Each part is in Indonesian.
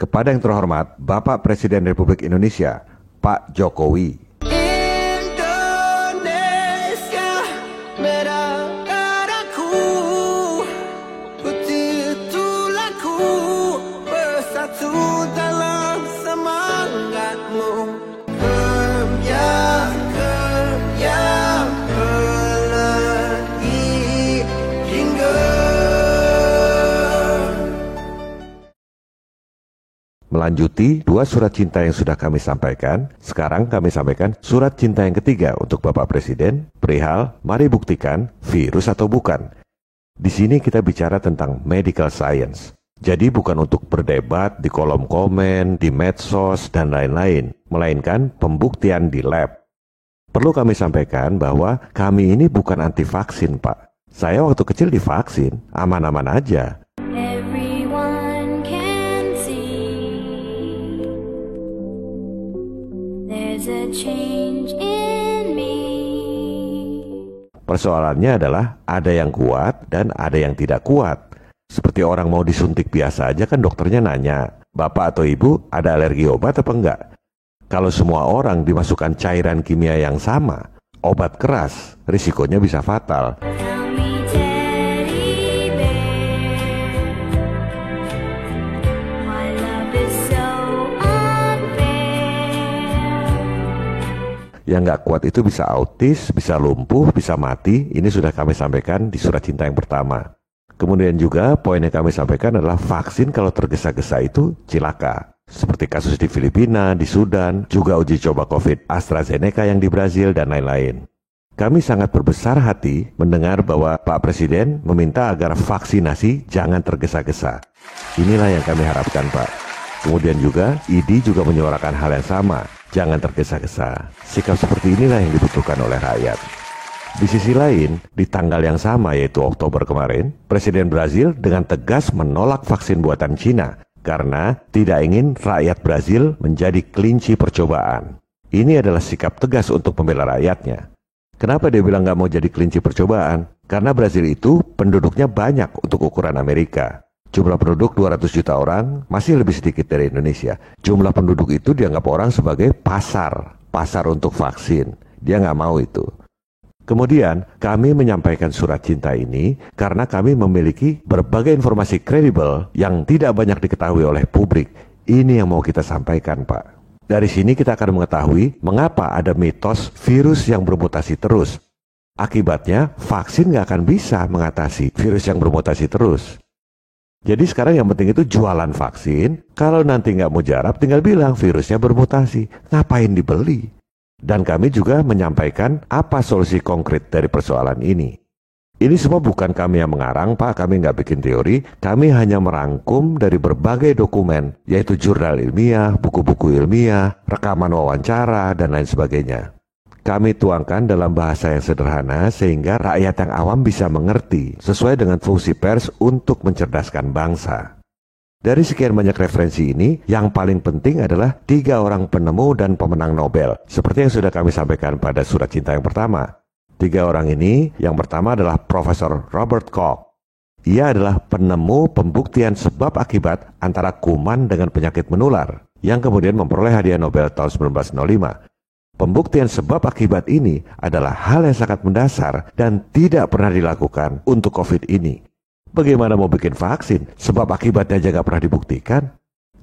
Kepada yang terhormat Bapak Presiden Republik Indonesia, Pak Jokowi. Indonesia merah darahku, putih tulangku, bersatu dalam semangatmu. Kerja lagi hingga. Melanjuti dua surat cinta yang sudah kami sampaikan, sekarang kami sampaikan surat cinta yang ketiga untuk Bapak Presiden, perihal mari buktikan virus atau bukan. Di sini kita bicara tentang medical science. Jadi bukan untuk berdebat di kolom komen, di medsos, dan lain-lain, melainkan pembuktian di lab. Perlu kami sampaikan bahwa kami ini bukan anti vaksin, Pak. Saya waktu kecil divaksin, aman-aman aja. Everyone can see there's a change in me. Persoalannya adalah ada yang kuat dan ada yang tidak kuat. Seperti orang mau disuntik biasa aja kan dokternya nanya, Bapak atau Ibu ada alergi obat apa enggak? Kalau semua orang dimasukkan cairan kimia yang sama, obat keras, risikonya bisa fatal. Tell me, teddy bear, why love is so unfair. Yang nggak kuat itu bisa autis, bisa lumpuh, bisa mati. Ini sudah kami sampaikan di surat cinta yang pertama. Kemudian juga poin yang kami sampaikan adalah vaksin kalau tergesa-gesa itu cilaka. Seperti kasus di Filipina, di Sudan, juga uji coba COVID AstraZeneca yang di Brazil, dan lain-lain. Kami sangat berbesar hati mendengar bahwa Pak Presiden meminta agar vaksinasi jangan tergesa-gesa. Inilah yang kami harapkan, Pak. Kemudian juga ID juga menyuarakan hal yang sama, jangan tergesa-gesa. Sikap seperti inilah yang dibutuhkan oleh rakyat. Di sisi lain, di tanggal yang sama yaitu Oktober kemarin, Presiden Brazil dengan tegas menolak vaksin buatan Cina karena tidak ingin rakyat Brazil menjadi kelinci percobaan. Ini adalah sikap tegas untuk membela rakyatnya. Kenapa dia bilang nggak mau jadi kelinci percobaan? Karena Brazil itu penduduknya banyak untuk ukuran Amerika. Jumlah penduduk 200 juta orang masih lebih sedikit dari Indonesia. Jumlah penduduk itu dianggap orang sebagai pasar untuk vaksin. Dia nggak mau itu. Kemudian kami menyampaikan surat cinta ini karena kami memiliki berbagai informasi kredibel yang tidak banyak diketahui oleh publik. Ini yang mau kita sampaikan, Pak. Dari sini kita akan mengetahui mengapa ada mitos virus yang bermutasi terus. Akibatnya vaksin nggak akan bisa mengatasi virus yang bermutasi terus. Jadi sekarang yang penting itu jualan vaksin. Kalau nanti nggak mujarab tinggal bilang virusnya bermutasi. Ngapain dibeli? Dan kami juga menyampaikan apa solusi konkret dari persoalan ini. Ini semua bukan kami yang mengarang, Pak. Kami nggak bikin teori. Kami hanya merangkum dari berbagai dokumen, yaitu jurnal ilmiah, buku-buku ilmiah, rekaman wawancara, dan lain sebagainya. Kami tuangkan dalam bahasa yang sederhana sehingga rakyat yang awam bisa mengerti sesuai dengan fungsi pers untuk mencerdaskan bangsa. Dari sekian banyak referensi ini, yang paling penting adalah 3 orang penemu dan pemenang Nobel. Seperti yang sudah kami sampaikan pada surat cinta yang pertama. 3 orang ini, yang pertama adalah Profesor Robert Koch. Ia adalah penemu pembuktian sebab akibat antara kuman dengan penyakit menular, yang kemudian memperoleh hadiah Nobel tahun 1905. Pembuktian sebab akibat ini adalah hal yang sangat mendasar dan tidak pernah dilakukan untuk COVID ini. Bagaimana mau bikin vaksin? Sebab akibatnya aja nggak pernah dibuktikan.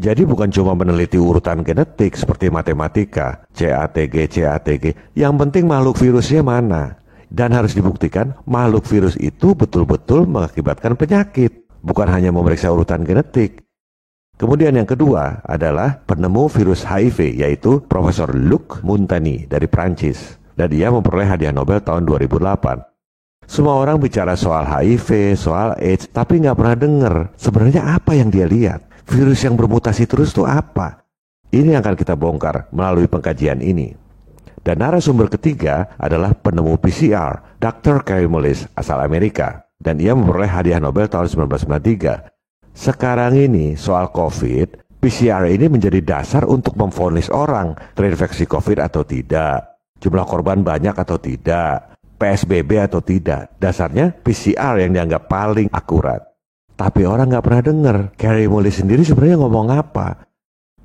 Jadi bukan cuma meneliti urutan genetik seperti matematika, CATG. Yang penting makhluk virusnya mana. Dan harus dibuktikan makhluk virus itu betul-betul mengakibatkan penyakit. Bukan hanya memeriksa urutan genetik. Kemudian yang kedua adalah penemu virus HIV, yaitu Profesor Luc Montagny dari Prancis. Dan dia memperoleh hadiah Nobel tahun 2008. Semua orang bicara soal HIV, soal AIDS, tapi nggak pernah dengar sebenarnya apa yang dia lihat. Virus yang bermutasi terus itu apa? Ini yang akan kita bongkar melalui pengkajian ini. Dan narasumber ketiga adalah penemu PCR, Dr. Kary Mullis, asal Amerika. Dan ia memperoleh hadiah Nobel tahun 1993. Sekarang ini soal COVID, PCR ini menjadi dasar untuk memvonis orang terinfeksi COVID atau tidak. Jumlah korban banyak atau tidak. PSBB atau tidak. Dasarnya PCR yang dianggap paling akurat. Tapi orang nggak pernah dengar Kary Mullis sendiri sebenarnya ngomong apa.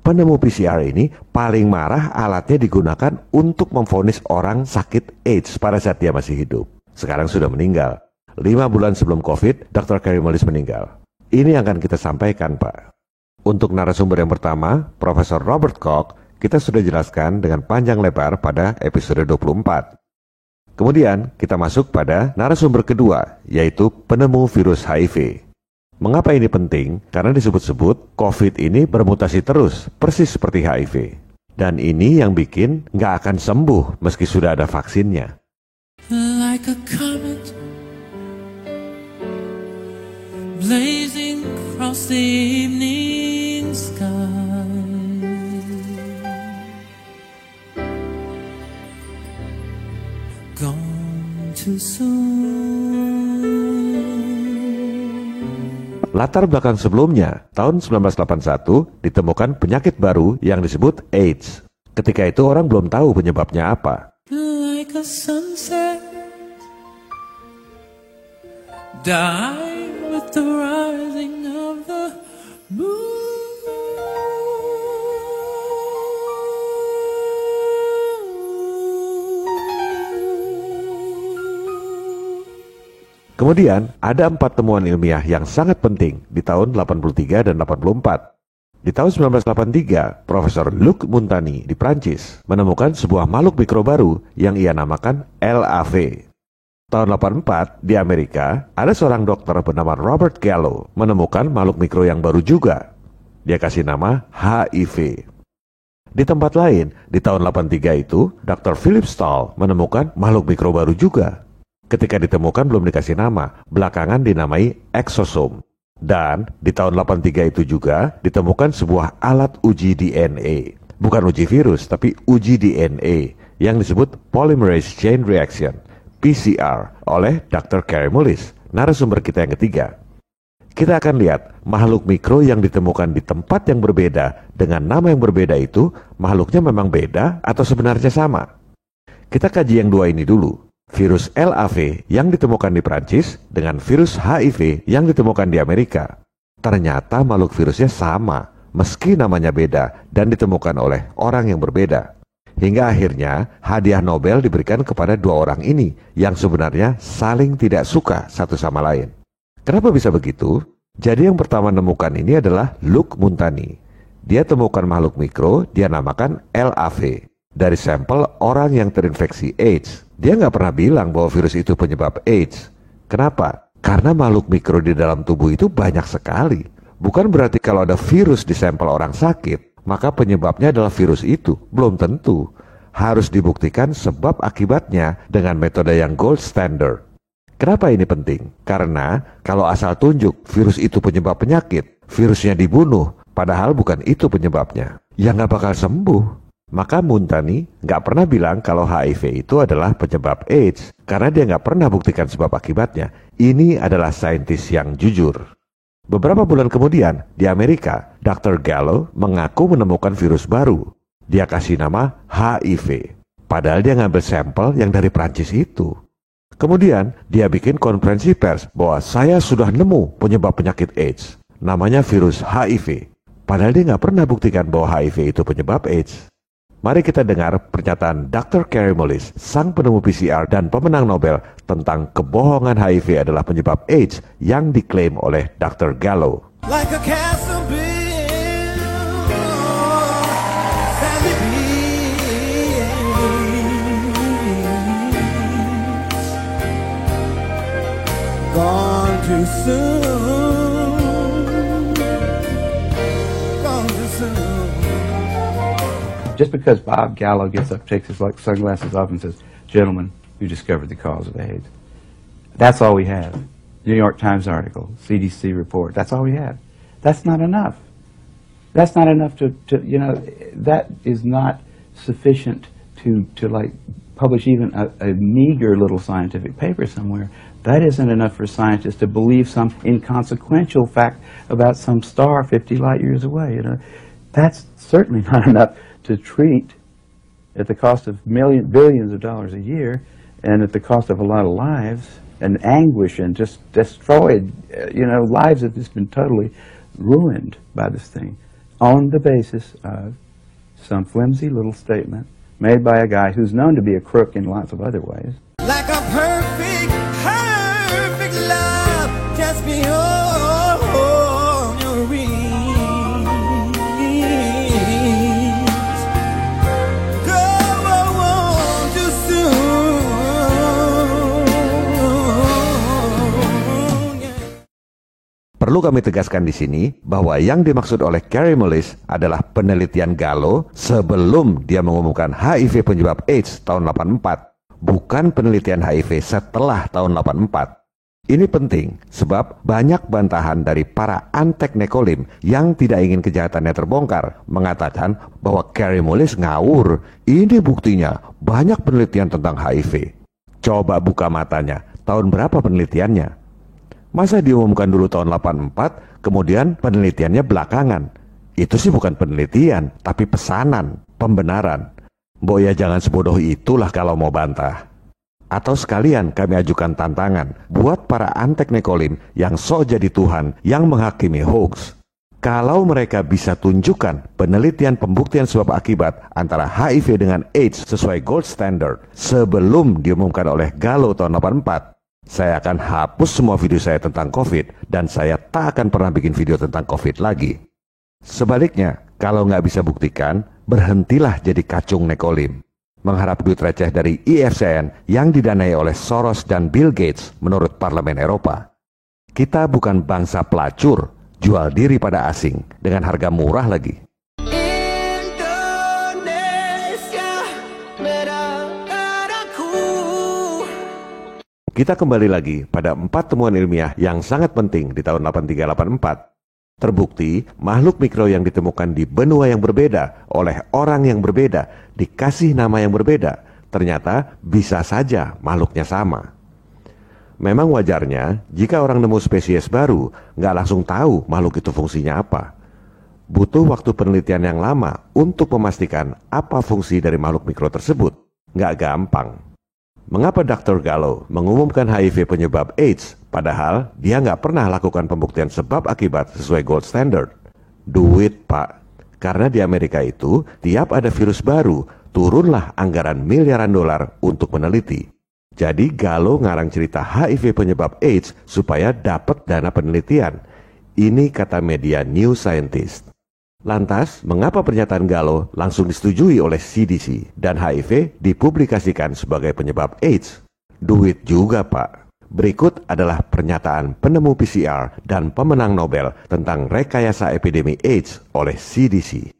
penemu PCR ini paling marah alatnya digunakan untuk memvonis orang sakit AIDS pada saat dia masih hidup. Sekarang sudah meninggal. 5 bulan sebelum COVID, Dr. Kary Mullis meninggal. Ini yang akan kita sampaikan, Pak. Untuk narasumber yang pertama, Profesor Robert Koch, kita sudah jelaskan dengan panjang lebar pada episode 24. Kemudian kita masuk pada narasumber kedua, yaitu penemu virus HIV. Mengapa ini penting? Karena disebut-sebut COVID ini bermutasi terus, persis seperti HIV. Dan ini yang bikin nggak akan sembuh meski sudah ada vaksinnya. Like a comet blazing across the evening sky, gone too soon. Latar belakang sebelumnya, tahun 1981 ditemukan penyakit baru yang disebut AIDS. Ketika itu orang belum tahu penyebabnya apa. Like a sunset, die with the rising of the moon. Kemudian, ada 4 temuan ilmiah yang sangat penting di tahun 83 dan 84. Di tahun 1983, Profesor Luc Montagny di Prancis menemukan sebuah makhluk mikro baru yang ia namakan LAV. Tahun 84, di Amerika, ada seorang dokter bernama Robert Gallo menemukan makhluk mikro yang baru juga. Dia kasih nama HIV. Di tempat lain, di tahun 83 itu, Dr. Philip Stahl menemukan makhluk mikro baru juga. Ketika ditemukan belum dikasih nama, belakangan dinamai eksosom. Dan di tahun 83 itu juga ditemukan sebuah alat uji DNA. Bukan uji virus, tapi uji DNA yang disebut Polymerase Chain Reaction, PCR, oleh Dr. Kary Mullis, narasumber kita yang ketiga. Kita akan lihat makhluk mikro yang ditemukan di tempat yang berbeda dengan nama yang berbeda itu, makhluknya memang beda atau sebenarnya sama. Kita kaji yang dua ini dulu. Virus LAV yang ditemukan di Prancis dengan virus HIV yang ditemukan di Amerika. Ternyata makhluk virusnya sama, meski namanya beda dan ditemukan oleh orang yang berbeda. Hingga akhirnya hadiah Nobel diberikan kepada 2 orang ini yang sebenarnya saling tidak suka satu sama lain. Kenapa bisa begitu? Jadi yang pertama menemukan ini adalah Luc Montagny. Dia temukan makhluk mikro, dia namakan LAV. Dari sampel orang yang terinfeksi AIDS. Dia nggak pernah bilang bahwa virus itu penyebab AIDS. Kenapa? Karena makhluk mikro di dalam tubuh itu banyak sekali. Bukan berarti kalau ada virus di sampel orang sakit, maka penyebabnya adalah virus itu. Belum tentu. Harus dibuktikan sebab akibatnya dengan metode yang gold standard. Kenapa ini penting? Karena kalau asal tunjuk virus itu penyebab penyakit, virusnya dibunuh, padahal bukan itu penyebabnya. Ya nggak bakal sembuh. Maka Montagny nggak pernah bilang kalau HIV itu adalah penyebab AIDS, karena dia nggak pernah buktikan sebab akibatnya. Ini adalah saintis yang jujur. Beberapa bulan kemudian, di Amerika, Dr. Gallo mengaku menemukan virus baru. Dia kasih nama HIV. Padahal dia ngambil sampel yang dari Prancis itu. Kemudian, dia bikin konferensi pers bahwa saya sudah nemu penyebab penyakit AIDS. Namanya virus HIV. Padahal dia nggak pernah buktikan bahwa HIV itu penyebab AIDS. Mari kita dengar pernyataan Dr. Kary Mullis, sang penemu PCR dan pemenang Nobel tentang kebohongan HIV adalah penyebab AIDS yang diklaim oleh Dr. Gallo. Like a castle built sandy beach, gone too soon, gone too soon. Just because Bob Gallo gets up, takes his sunglasses off and says, "Gentlemen, you discovered the cause of AIDS." That's all we have. New York Times article, CDC report, that's all we have. That's not enough. That's not enough to that is not sufficient to like publish even a meager little scientific paper somewhere. That isn't enough for scientists to believe some inconsequential fact about some star 50 light years away. That's certainly not enough to treat at the cost of billions of dollars a year and at the cost of a lot of lives and anguish and just destroyed, lives have just been totally ruined by this thing. on the basis of some flimsy little statement made by a guy who's known to be a crook in lots of other ways. Like a perfect, perfect love, just beyond your reach. Go on too soon. Perlu kami tegaskan di sini bahwa yang dimaksud oleh Kary Mullis adalah penelitian Gallo sebelum dia mengumumkan HIV penyebab AIDS tahun 84, bukan penelitian HIV setelah tahun 84. Ini penting sebab banyak bantahan dari para antek Nekolim yang tidak ingin kejahatannya terbongkar mengatakan bahwa Kary Mullis ngawur. Ini buktinya banyak penelitian tentang HIV. Coba buka matanya, tahun berapa penelitiannya? Masa diumumkan dulu tahun 84, kemudian penelitiannya belakangan? Itu sih bukan penelitian, tapi pesanan, pembenaran. Mbok ya jangan sebodoh itulah kalau mau bantah. Atau sekalian kami ajukan tantangan buat para antek Nekolim yang sok jadi Tuhan yang menghakimi hoax. Kalau mereka bisa tunjukkan penelitian pembuktian sebab akibat antara HIV dengan AIDS sesuai gold standard sebelum diumumkan oleh Gallo tahun 84, saya akan hapus semua video saya tentang COVID dan saya tak akan pernah bikin video tentang COVID lagi. Sebaliknya, kalau nggak bisa buktikan, berhentilah jadi kacung Nekolim. Mengharap duit receh dari IFCN yang didanai oleh Soros dan Bill Gates menurut Parlemen Eropa. Kita bukan bangsa pelacur, jual diri pada asing dengan harga murah lagi. Indonesia, negaraku. Kita kembali lagi pada 4 temuan ilmiah yang sangat penting di tahun 83-84. Terbukti makhluk mikro yang ditemukan di benua yang berbeda oleh orang yang berbeda dikasih nama yang berbeda. Ternyata bisa saja makhluknya sama. Memang wajarnya jika orang nemu spesies baru nggak langsung tahu makhluk itu fungsinya apa. Butuh waktu penelitian yang lama untuk memastikan apa fungsi dari makhluk mikro tersebut. Nggak gampang. Mengapa Dr. Gallo mengumumkan HIV penyebab AIDS, padahal dia nggak pernah lakukan pembuktian sebab akibat sesuai gold standard? Duit, Pak. Karena di Amerika itu, tiap ada virus baru, turunlah anggaran miliaran dolar untuk meneliti. Jadi Gallo ngarang cerita HIV penyebab AIDS supaya dapat dana penelitian. Ini kata media New Scientist. Lantas, mengapa pernyataan Gallo langsung disetujui oleh CDC dan HIV dipublikasikan sebagai penyebab AIDS? Duit juga, Pak. Berikut adalah pernyataan penemu PCR dan pemenang Nobel tentang rekayasa epidemi AIDS oleh CDC.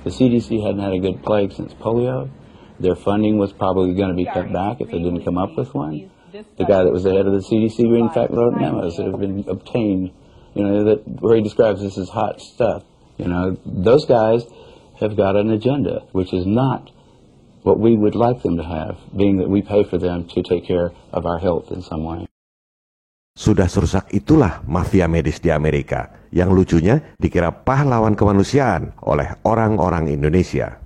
The CDC hadn't had a good plague since polio. Their funding was probably going to be cut back if they didn't come up with one. The guy that was the head of the CDC, in fact, wrote memos that have been obtained, where he describes this as hot stuff. Those guys have got an agenda, which is not what we would like them to have, being that we pay for them to take care of our health in some way. Sudah serusak itulah mafia medis di Amerika, yang lucunya dikira pahlawan kemanusiaan oleh orang-orang Indonesia.